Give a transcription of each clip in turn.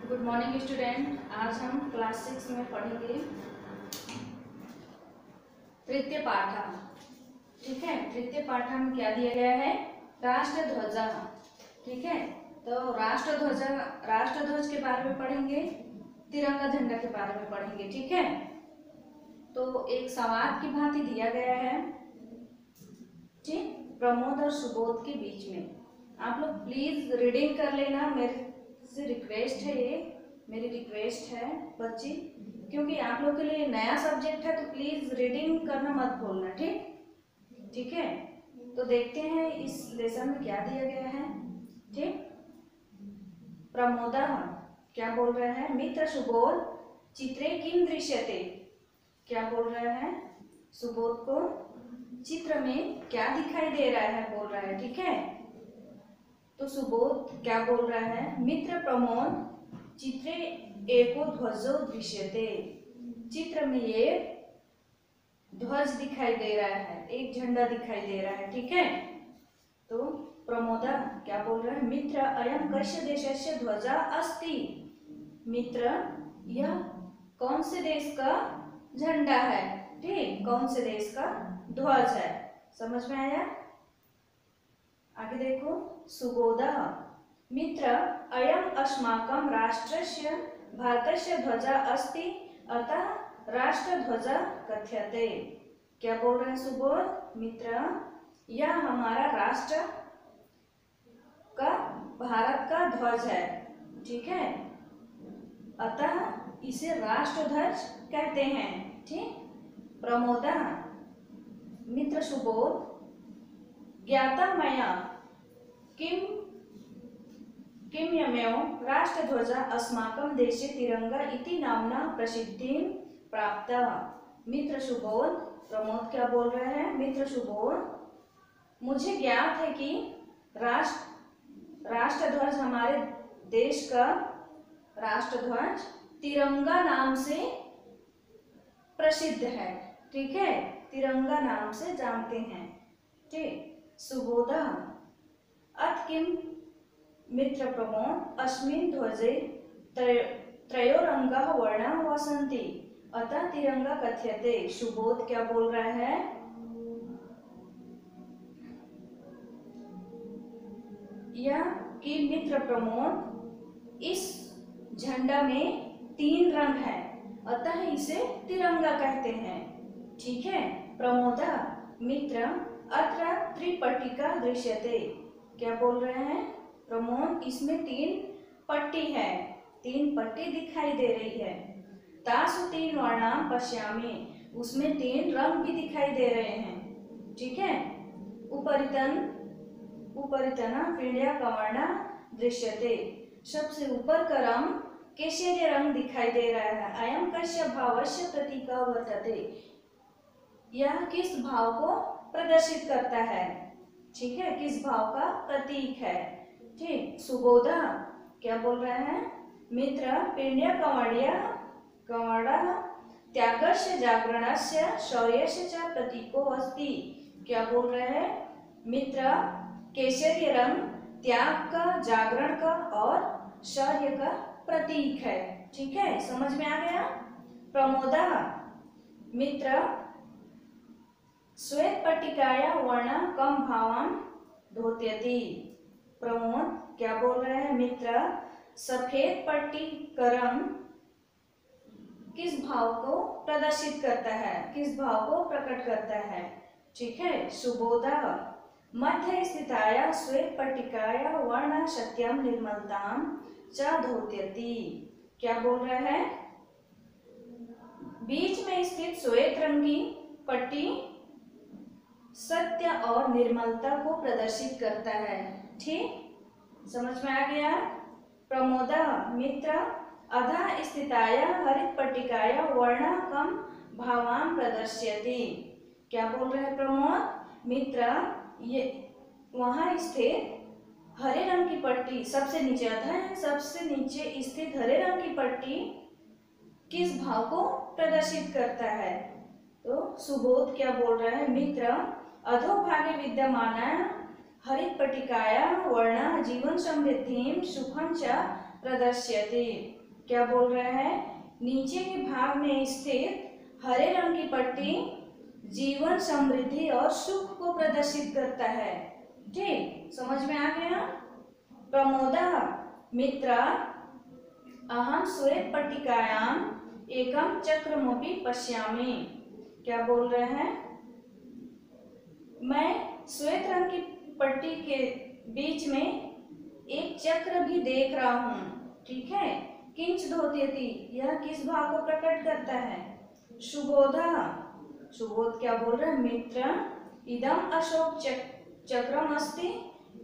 Good morning student. आज हम class 6 में पढ़ेंगे तृतीय पाठ। ठीक है, तृतीय पाठ में क्या दिया गया है? राष्ट्र ध्वज। ठीक है, तो राष्ट्र ध्वज के बारे में पढ़ेंगे, तिरंगा झंडा के बारे में पढ़ेंगे। ठीक है, तो एक सवाल की भांति दिया गया है, ठीक, प्रमोद और सुबोध के बीच में। आप लोग प्लीज रीडिंग कर लेना, मेरे से रिक्वेस्ट है, ये मेरी रिक्वेस्ट है बच्ची, क्योंकि आप लोग के लिए नया सब्जेक्ट है, तो प्लीज रीडिंग करना मत भूलना। ठीक है, तो देखते हैं इस लेसन में क्या दिया गया है। ठीक, प्रमोदा क्या बोल रहा है? मित्र सुबोध चित्रे किम दृश्यते। क्या बोल रहा है? सुबोध को चित्र में क्या दिखाई दे रहा है बोल रहा है। ठीक है, तो सुबोध क्या बोल रहा है? मित्र प्रमोद चित्रे एको ध्वजो दृश्यते। चित्र में ये ध्वज दिखाई दे रहा है, एक झंडा दिखाई दे रहा है। ठीक है, तो प्रमोदा क्या बोल रहा है? मित्र अयम कस्य देशस्य ध्वजा अस्ति। मित्र, यह कौन से देश का झंडा है? ठीक, कौन से देश का ध्वज है? समझ में आया? आगे देखो, सुबोधा मित्र अयम अस्माकं राष्ट्रस्य भारतस्य ध्वजा अस्ति अतः राष्ट्रध्वजा कथ्यते। क्या बोल रहे हैं सुबोध? मित्र, यह हमारा राष्ट्र का भारत का ध्वज है। ठीक है, अतः इसे राष्ट्रध्वज कहते हैं। ठीक, प्रमोदा मित्र सुबोध ज्ञाता मया किम यमेव राष्ट्रध्वजा अस्माकं देशे तिरंगा इति नामना प्रसिद्धिं प्राप्ता। मित्र सुबोध, प्रमोद क्या बोल रहे हैं? मित्र सुबोध, मुझे ज्ञात है कि राष्ट्रध्वज हमारे देश का राष्ट्रध्वज तिरंगा नाम से प्रसिद्ध है। ठीक है, तिरंगा नाम से जानते हैं। ठीक, सुबोधा अथ किम मित्र प्रमोद अस्मिन् ध्वजे त्रयोरंगाः वर्णाः वसन्ति अतः तिरंगा कथ्यते। सुबोध क्या बोल रहा है? यह कि मित्र प्रमोद, इस झंडा में 3 रंग है, अतः इसे तिरंगा कहते हैं। ठीक है, प्रमोदा मित्र अत्र त्रिपट्टिका दृश्यते। क्या बोल रहे हैं प्रमोद? इसमें 3 पट्टी है, 3 पट्टी दिखाई दे रही है। तासु 3 वर्णाम पश्यामि, उसमें 3 रंग भी दिखाई दे रहे हैं। ठीक है, उपरितना पीड़िया कवर्णा दृश्यते। सबसे ऊपर का रंग केसरी रंग दिखाई दे रहा है। अयम कस्य भावस्य प्रतीका वर्तते। यह किस भाव को प्रदर्शित करता है? ठीक है, किस भाव का प्रतीक है? ठीक, सुबोधा क्या बोल रहे हैं? मित्र पिण्य कवर्णा त्यागस्य जागरणस्य शौर्यस्य च प्रतीको अस्ति। क्या बोल रहे हैं? मित्र केसरी रंग त्याग का, जागरण का और शौर्य का प्रतीक है। ठीक है, समझ में आ गया? प्रमोदा मित्र श्वेत पट्टिकाया वर्ण कम भावान धोत्यति। प्रमोद क्या बोल रहे हैं? मित्र सफेद पट्टी का रंग किस भाव को प्रदर्शित करता है, किस भाव को प्रकट करता है? ठीक है, सुबोधा मध्य स्थिताया श्वेत पट्टिकाया वर्ण सत्यम निर्मलताम च धोत्यति। क्या बोल रहे हैं? बीच में स्थित श्वेत रंग की पट्टी सत्य और निर्मलता को प्रदर्शित करता है। ठीक, समझ में आ गया? प्रमोदा मित्र अधः स्थिताया हरित पट्टिकाया वर्ण कम भावान प्रदर्श्यति। क्या बोल रहे हैं प्रमोद? मित्र ये वहां स्थित हरे रंग की पट्टी, सबसे नीचे अधः सबसे नीचे स्थित हरे रंग की पट्टी किस भाव को प्रदर्शित करता है? तो सुबोध क्या बोल रहा है? मित्र अधोभागे विद्यमान हरित पट्टिकाया वर्ण जीवन समृद्धिं सुखं च प्रदर्श्यते। क्या बोल रहा है? नीचे के भाग में स्थित हरे रंग की पट्टी जीवन, समृद्धि और सुख को प्रदर्शित करता है। ठीक, समझ में आ गया? प्रमोदः मित्र अहम श्वेत पट्टिकायाम एकम चक्रमपि पश्यामि। क्या बोल रहे हैं? मैं श्वेत रंग की पट्टी के बीच में एक चक्र भी देख रहा हूँ। ठीक है। किंच धोत्यति, यह किस भाव को प्रकट करता है? सुबोधः, सुबोध क्या बोल रहे हैं? मित्र इदम अशोक चक्रम अस्ति,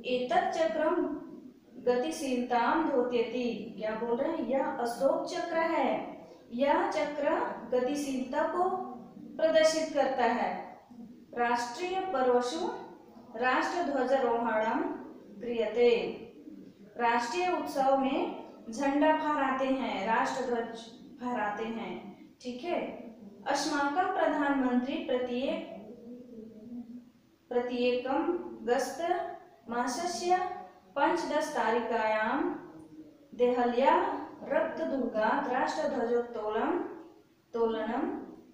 एतत् चक्रम गतिशीलताम धोत्यति। क्या बोल रहे हैं? यह अशोक चक्र है, यह चक्र गतिशीलता को प्रदर्शित करता है। राष्ट्रीय पर्वसु राष्ट्रध्वजारोहणम क्रियते। राष्ट्रीय उत्सव में झंडा फहराते हैं, राष्ट्रध्वज फहराते हैं। ठीक है। अस्माकं प्रधानमंत्री प्रत्येकम गस्त मासस्य 15 तारिकायां देहल्या रक्तदुर्गात् राष्ट्रध्वजोत्तोलनम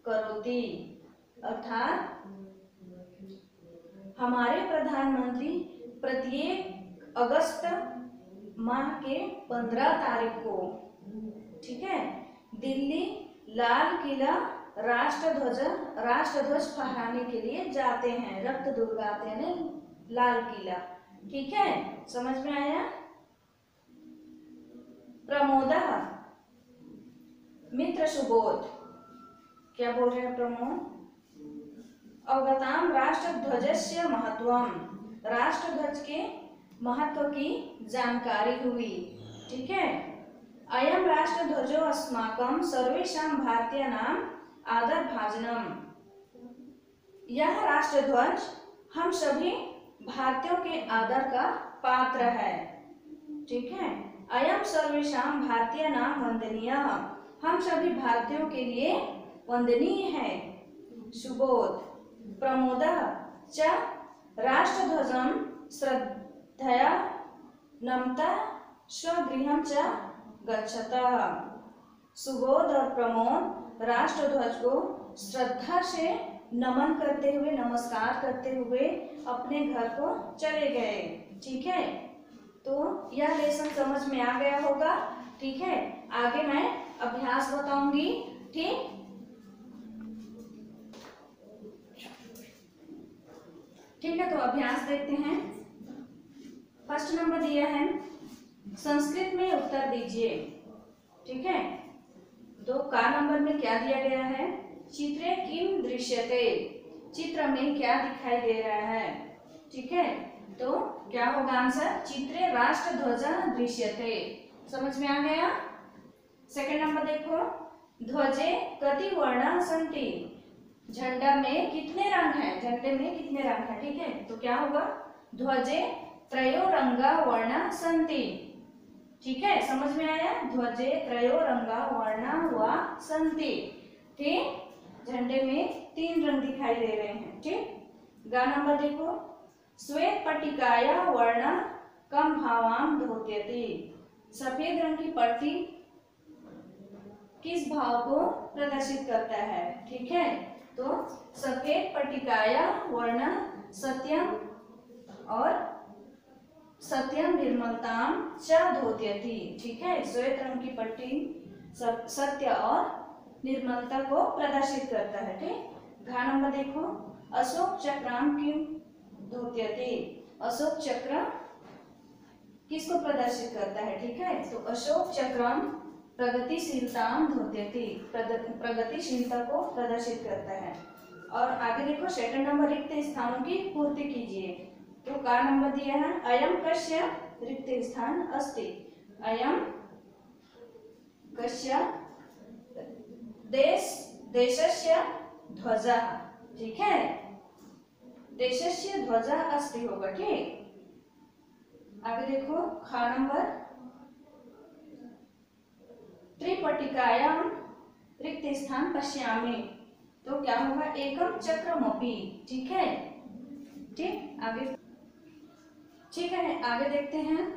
करोति। अर्थात हमारे प्रधानमंत्री प्रत्येक अगस्त माह के 15 तारीख को, ठीक है, दिल्ली लाल किला राष्ट्रध्वज फहराने के लिए जाते हैं। रक्त दुर्गाते यानी लाल किला। ठीक है, समझ में आया? प्रमोदः मित्र सुबोध। क्या बोल रहे हैं प्रमोद? अवगताम राष्ट्रध्वजस्य महत्वम, राष्ट्रध्वज के महत्व की जानकारी हुई। ठीक है। अयम राष्ट्रध्वजो अस्माकं सर्वेषां भारतीयानां आदर भाजनम। यह राष्ट्रध्वज हम सभी भारतीयों के आदर का पात्र है। ठीक है। अयम सर्वेषां भारतीयानां वंदनीयः, हम सभी भारतीयों के लिए वंदनीय है। सुबोध प्रमोदः च राष्ट्रध्वजं श्रद्धया नमता स्वगृहं च गच्छतः। सुबोध और प्रमोद राष्ट्रध्वज को श्रद्धा से नमन करते हुए, नमस्कार करते हुए अपने घर को चले गए। ठीक है। तो यह लेसन समझ में आ गया होगा। ठीक है। आगे मैं अभ्यास बताऊंगी। ठीक है। तो अभ्यास देखते हैं। फर्स्ट नंबर दिया है, संस्कृत में उत्तर दीजिए। ठीक है। तो का नंबर में क्या दिया गया है? चित्रे किम दृश्यते, चित्र में क्या दिखाई दे रहा है। ठीक है। तो क्या होगा आंसर? चित्रे राष्ट्रध्वज दृश्यते। समझ में आ गया? सेकंड नंबर देखो, ध्वजे कति वर्णा सन्ति, झंडा में कितने रंग हैं? झंडे में कितने रंग हैं? ठीक है। तो क्या होगा? ध्वजे त्रयो रंगा वर्णा सन्ति। ठीक है, समझ में आया? ध्वजे त्रयो रंगा वर्णा वा सन्ति। ठीक, झंडे में 3 रंग दिखाई दे रहे हैं। ठीक। गा नंबर देखो, श्वेत पट्टिकाया वर्ण कम भावाम धोत्यति, सफेद रंग की पट्टी किस भाव को प्रदर्शित करता है? ठीक है। तो सफेद पट्टिकाया वर्ण सत्यम और सत्यम निर्मलताम च धोत्यति। ठीक है। श्वेत रंग की पट्टी सत्य और निर्मलता को प्रदर्शित करता है। ठीक। घा नंबर देखो, अशोक चक्राम क्यों धोत्यति, अशोक चक्र किसको प्रदर्शित करता है? ठीक है। तो अशोक चक्रम प्रगतिशीलताम धोत्यति, प्रगतिशीलता को प्रदर्शित करता है। और आगे देखो, सेकंड नंबर, रिक्त स्थानों की पूर्ति कीजिए। तो का नंबर दिया है, अयम कस्य रिक्त स्थान अस्ति, अयम कस्य देशस्य ध्वजः। ठीक है। देशस्य ध्वजः अस्ति होगा। ठीक। आगे देखो, खा नंबर, त्रिपट्टिकायां रिक्त स्थान पश्यामि, तो क्या होगा? एकम चक्रमपि। ठीक है। ठीक। आगे, ठीक है, आगे देखते हैं।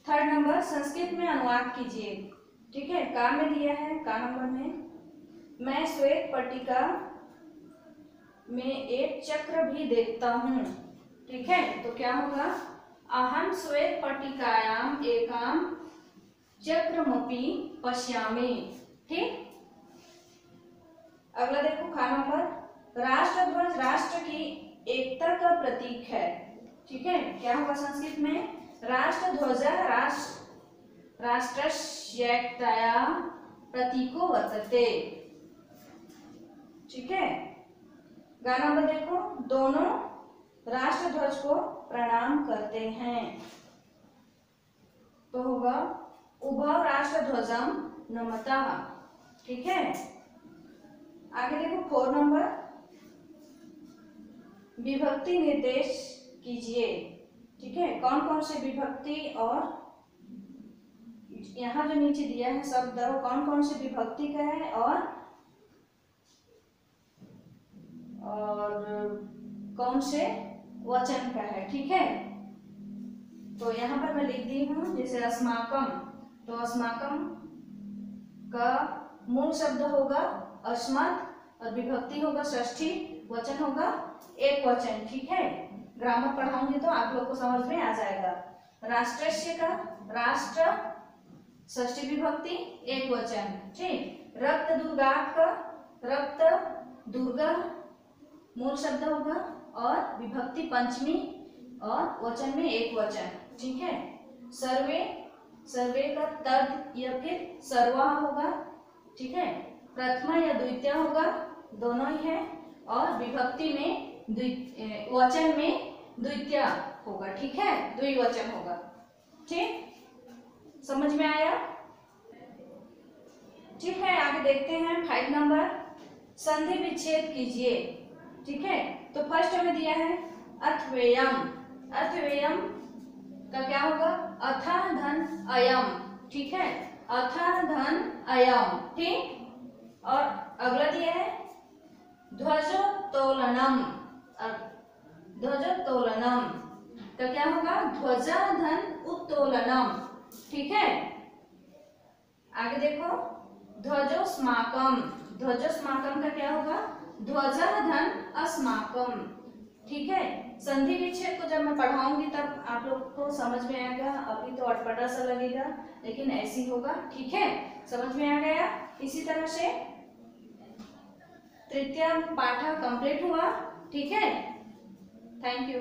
थर्ड नंबर, संस्कृत में अनुवाद कीजिए। ठीक है, का में दिया है, का नंबर में, मैं श्वेत पट्टिका में एक चक्र भी देखता हूँ। ठीक है, तो क्या होगा, अहम श्वेत पट्टिकायाम एकाम चक्रमपि पश्यामि। ठीक, अगला देखो खा नंबर, राष्ट्रध्वज राष्ट्र की एकता का प्रतीक है। ठीक है, क्या होगा संस्कृत में, राष्ट्रध्वज राष्ट्रस्यैकतया प्रतीको वर्तते। ठीक है, गा नंबर देखो, दोनों राष्ट्रध्वज को प्रणाम करते हैं, तो होगा उभौ राष्ट्रध्वजम नमतः। ठीक है, आगे देखो 4 नंबर, विभक्ति निर्देश कीजिए। ठीक है, कौन कौन से विभक्ति और यहाँ जो नीचे दिया है शब्द वो कौन कौन से विभक्ति का है और कौन से वचन का है। ठीक है, तो यहाँ पर मैं लिख दी हूँ, जैसे अस्माकम, तो अस्माकम का मूल शब्द होगा अस्मत् और विभक्ति होगा षष्ठी, वचन होगा एक वचन। ठीक है, ग्रामर पढ़ाऊंगी तो आप लोग को समझ में आ जाएगा। राष्ट्रस्य का राष्ट्र षष्ठी विभक्ति एक वचन। ठीक, रक्त दुर्गात का रक्त दुर्गा मूल शब्द होगा और विभक्ति पंचमी और वचन में एक वचन। ठीक है, सर्वे, सर्वे का तद या फिर सर्वा होगा। ठीक है, प्रथमा या द्वितीय होगा, दोनों ही है, और विभक्ति में वचन में द्वितीय होगा। ठीक है, द्विवचन होगा। ठीक, समझ में आया। ठीक है, आगे देखते हैं 5 नंबर, संधि विच्छेद कीजिए। ठीक है, तो फर्स्ट में दिया है अथव्ययम, अथव्ययम का क्या होगा, अथा धन अयम। ठीक है, अथा धन अयम। ठीक, और अगला दिया है ध्वजोत्तोलनम, ध्वजोत्तोलनम का क्या होगा, ध्वजा धन उत्तोलनम। ठीक है, आगे देखो ध्वजोस्माकम, ध्वजोस्माकम का क्या होगा, ध्वजा धन अस्माकम। ठीक है, संधि विच्छेद को जब मैं पढ़ाऊंगी तब आप लोग को समझ में आएगा, अभी तो अटपटा सा लगेगा लेकिन ऐसी होगा। ठीक है, समझ में आ गया। इसी तरह से तृतीय पाठ कंप्लीट हुआ। ठीक है, थैंक यू।